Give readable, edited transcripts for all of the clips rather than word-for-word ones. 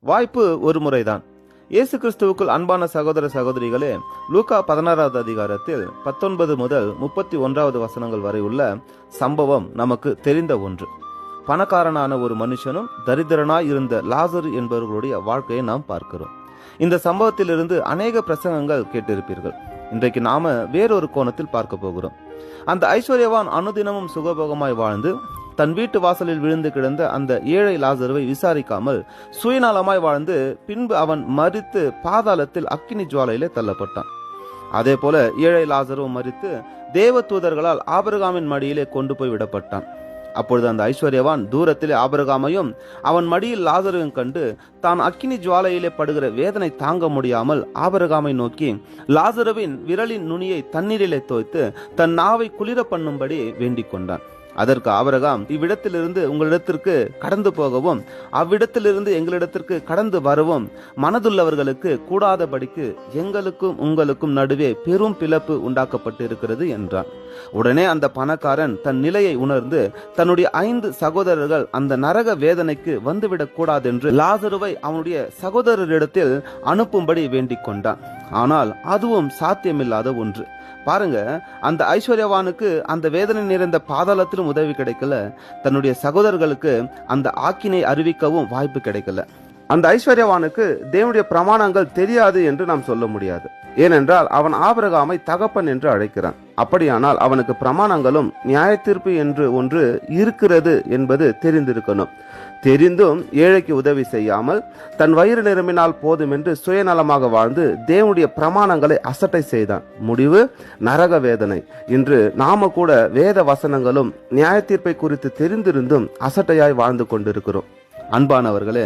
வாய்ப்பு ஒரு முறைதான். இயேசு கிறிஸ்துவுக்குள் அன்பான சகோதர சகோதரிகளே, லூக்கா 16வது அதிகாரத்தில் 19 முதல் 31வது வசனங்கள் வரை உள்ள சம்பவம் நமக்கு தெரிந்த ஒன்று. பணக்காரனான ஒரு மனுஷனும் தரித்திரனாய் இருந்த லாசரு என்பவர்களுடைய வாழ்க்கையை நாம் பார்க்கிறோம். இந்த சம்பவத்திலிருந்து அநேக பிரசங்கங்கள் கேட்டிருப்பீர்கள். இன்றைக்கு நாம வேறொரு கோணத்தில் பார்க்க போகிறோம். அந்த ஐஸ்வர்யவான் அனுதினமும் சுகபோகமாய் வாழ்ந்து தன் வீட்டு வாசலில் விழுந்து கிடந்த அந்த ஏழை லாசருவை விசாரிக்காமல் சுயநலமாய் வாழ்ந்து பின்பு அவன் மரித்து பாதாளத்தில் அக்கினி ஜுவாலையிலே தள்ளப்பட்டான். அதே போல ஏழை லாசருவும் மரித்து தேவ தூதர்களால் ஆபிரகாமின் மடியிலே கொண்டு போய் விடப்பட்டான். அப்பொழுது அந்த ஐஸ்வர்யவான் தூரத்திலே ஆபிரகாமையும் அவன் மடியில் லாசருவையும் கண்டு தான் அக்கினி ஜுவாலையிலே படுகிற வேதனை தாங்க முடியாமல் ஆபிரகாமை நோக்கி லாசருவின் விரலின் நுனியை தண்ணீரிலே தோய்த்து தன் நாவை குளிர பண்ணும்படி வேண்டிக் கொண்டான். அதற்கு ஆபிரகாம், இவ்விடத்திலிருந்து உங்களிடத்திற்கு கடந்து போகவும் அவ்விடத்திலிருந்து எங்களிடத்திற்கு கடந்து வரவும் மனதுள்ளவர்களுக்கு கூடாதபடிக்கு எங்களுக்கும் உங்களுக்கும் நடுவே பெரும் பிளப்பு உண்டாக்கப்பட்டு இருக்கிறது என்றான். உடனே அந்த பணக்காரன் தன் நிலையை உணர்ந்து தன்னுடைய 5 சகோதரர்கள் அந்த நரக வேதனைக்கு வந்துவிடக் கூடாதென்று லாசருவை அவனுடைய சகோதரரிடத்தில் அனுப்பும்படி வேண்டிக் கொண்டான். ஆனால் அதுவும் சாத்தியமில்லாத ஒன்று. பாருங்க, அந்த ஐஸ்வர்யவானுக்கு அந்த வேதனை நிறைந்த பாதாளத்திலும் உதவி கிடைக்கல, தன்னுடைய சகோதரர்களுக்கு அந்த ஆக்கினை அறிவிக்கவும் வாய்ப்பு கிடைக்கல. அந்த ஐஸ்வர்யவானுக்கு தேவனுடைய பிரமாணங்கள் தெரியாது என்று நாம் சொல்ல முடியாது. ஏனென்றால் அவன் ஆபிரகாமை தகப்பன் என்று அழைக்கிறான். அப்படியானால் அவனுக்கு பிரமாணங்களும் நியாய தீர்ப்பு என்று ஒன்று இருக்கிறது என்பது தெரிந்திருக்கணும். தெரிந்தும் ஏழைக்கு உதவி செய்யாமல் தன் வயிறு நிரம்பினால் போதும் என்று சுயநலமாக வாழ்ந்து தேவனுடைய பிரமாணங்களை அசட்டை செய்தான். முடிவு நரக வேதனை. இன்று நாம கூட வேத வசனங்களும் நியாய தீர்ப்பை குறித்து தெரிந்திருந்தும் அசட்டையாய் வாழ்ந்து கொண்டிருக்கிறோம். அன்பானவர்களே,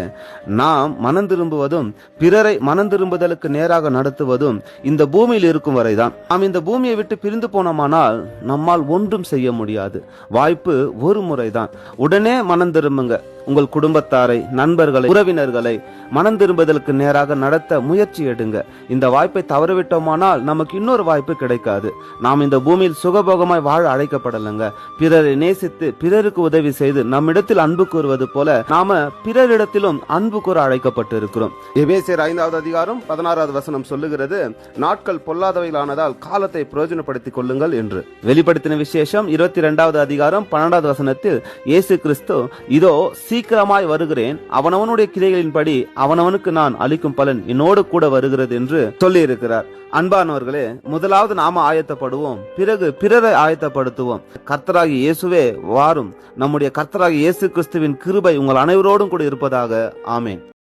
நாம் மனம் திரும்புவதும் பிறரை மனம் திரும்புதலுக்கு நேராக நடத்துவதும் இந்த பூமியில் இருக்கும் வரைதான். நாம் இந்த பூமியை விட்டு பிரிந்து போனோமானால் நம்மால் ஒன்றும் செய்ய முடியாது. வாய்ப்பு ஒரு முறைதான். உடனே மனம் திரும்புங்க. உங்கள் குடும்பத்தாரை, நண்பர்களை, உறவினர்களை மனம் திரும்புதலுக்கு நேராக நடத்த முயற்சி எடுங்க. இந்த வாய்ப்பை தவறவிட்டோமானால் நமக்கு இன்னொரு வாய்ப்பு கிடைக்காது. நாம் இந்த பூமியில் சுகபோகமாய் வாழ அழைக்கப்படலைங்க. பிறரை நேசித்து பிறருக்கு உதவி செய்து நம்மிடத்தில் அன்பு கூறுவது போல நாம பிறரிடத்திலும் அன்பு கூற அழைக்கப்பட்டு இருக்கிறோம். எபேசியர் 5வது அதிகாரம் 16வது வசனம் சொல்லுகிறது, நாட்கள் பொல்லாதவைகளானதால் காலத்தை பிரயோஜனப்படுத்திக் கொள்ளுங்கள் என்று. வெளிப்படுத்தின விசேஷம் 22வது அதிகாரம் 12வது வசனத்தில் இயேசு கிறிஸ்து, இதோ சீக்கிரமாய் வருகிறேன், அவனவனுடைய கிரியைகளின்படி அவனவனுக்கு நான் அளிக்கும் பலன் என்னோடு கூட வருகிறது என்று சொல்லி இருக்கிறார். அன்பானவர்களே, முதலாவது நாம ஆயத்தப்படுவோம், பிறகு பிறரை ஆயத்தப்படுத்துவோம். கர்த்தராகிய இயேசுவே வாரும். நம்முடைய கர்த்தராகிய இயேசு கிறிஸ்துவின் கிருபை உங்கள் அனைவரோடும் கூட இருப்பதாக. ஆமேன்.